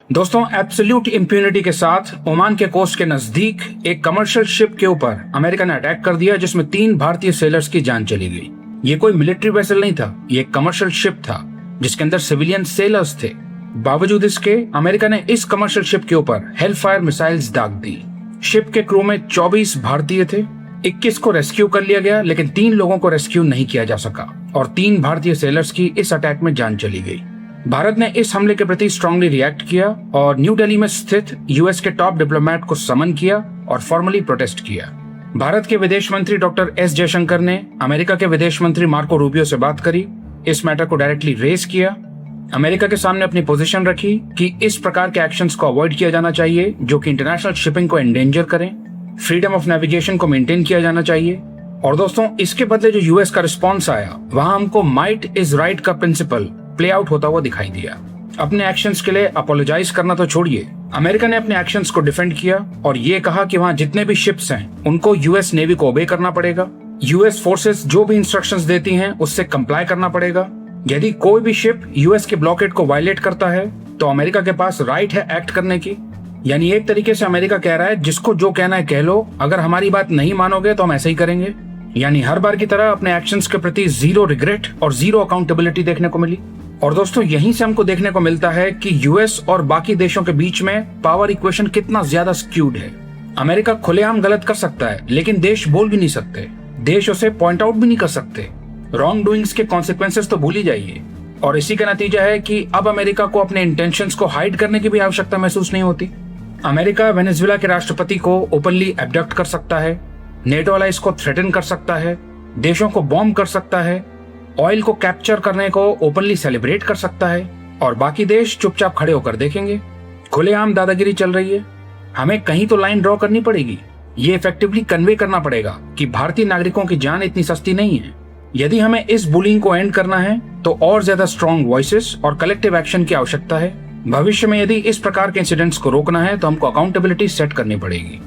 दोस्तों, absolute impunity के साथ ओमान के कोस्ट के नजदीक एक कमर्शियल शिप के ऊपर अमेरिका ने अटैक कर दिया, जिसमें 3 भारतीय सेलर्स की जान चली गई। ये कोई मिलिट्री वेसल नहीं था, ये एक कमर्शियल शिप था जिसके अंदर सिविलियन सेलर्स थे। बावजूद इसके अमेरिका ने इस कमर्शियल शिप के ऊपर हेलफायर मिसाइल्स दाग दी। शिप के क्रू में 24 भारतीय थे। 21 को रेस्क्यू कर लिया गया, लेकिन 3 लोगों को रेस्क्यू नहीं किया जा सका और 3 भारतीय सेलर्स की इस अटैक में जान चली गई। भारत ने इस हमले के प्रति स्ट्रांगली रिएक्ट किया और न्यू दिल्ली में स्थित यूएस के टॉप डिप्लोमेट को समन किया और फॉर्मली प्रोटेस्ट किया। भारत के विदेश मंत्री डॉक्टर एस जयशंकर ने अमेरिका के विदेश मंत्री मार्को रूबियो से बात करी, इस मैटर को डायरेक्टली रेज किया, अमेरिका के सामने अपनी पोजीशन रखी कि इस प्रकार के एक्शंस को अवॉइड किया जाना चाहिए जो कि इंटरनेशनल शिपिंग को एंडेंजर करें, फ्रीडम ऑफ नेविगेशन को मेंटेन किया जाना चाहिए। और दोस्तों, इसके बदले जो यूएस का रिस्पॉन्स आया, वहां हमको माइट इज राइट का प्रिंसिपल प्ले आउट होता हुआ दिखाई दिया। अपने एक्शंस के लिए अपोलोजाइज करना तो छोड़िए, अमेरिका ने अपने एक्शंस को डिफेंड किया और ये कहा कि वहां जितने भी शिप्स हैं उनको यूएस नेवी को ओबे करना पड़ेगा। यूएस फोर्सेस जो भी इंस्ट्रक्शंस देती हैं उससे कंप्लाई करना पड़ेगा। यदि कोई भी शिप यूएस के ब्लॉकेड को वायलेट करता है तो अमेरिका के पास राइट है एक्ट करने की। यानी एक तरीके से अमेरिका कह रहा है, जिसको जो कहना है कह लो, अगर हमारी बात नहीं मानोगे तो हम ऐसे ही करेंगे। यानी हर बार की तरह अपने एक्शंस के प्रति जीरो रिग्रेट और जीरो अकाउंटेबिलिटी देखने को मिली। और दोस्तों, यहीं से हमको देखने को मिलता है कि यूएस और बाकी देशों के बीच में पावर इक्वेशन कितना ज्यादा स्क्यूड है। अमेरिका खुलेआम गलत कर सकता है, लेकिन देश बोल भी नहीं सकते, देश उसे पॉइंट आउट भी नहीं कर सकते। रॉन्ग डूइंग्स के कॉन्सिक्वेंसेस तो भूल ही जाइए। और इसी का नतीजा है कि अब अमेरिका को अपने इंटेंशंस को हाइड करने की भी आवश्यकता महसूस नहीं होती। अमेरिका वेनेजुएला के राष्ट्रपति को ओपनली एब्डक्ट कर सकता है, नेटो अलाइंस को थ्रेटन कर सकता है, देशों को बॉम्ब कर सकता है, ऑयल को कैप्चर करने को ओपनली सेलिब्रेट कर सकता है और बाकी देश चुपचाप खड़े होकर देखेंगे। खुलेआम दादागिरी चल रही है। हमें कहीं तो लाइन ड्रॉ करनी पड़ेगी। ये इफेक्टिवली कन्वे करना पड़ेगा कि भारतीय नागरिकों की जान इतनी सस्ती नहीं है। यदि हमें इस बुलिंग को एंड करना है तो और ज्यादा स्ट्रॉन्ग वॉइसेस और कलेक्टिव एक्शन की आवश्यकता है। भविष्य में यदि इस प्रकार के इंसिडेंट्स को रोकना है तो हमको अकाउंटेबिलिटी सेट करनी पड़ेगी।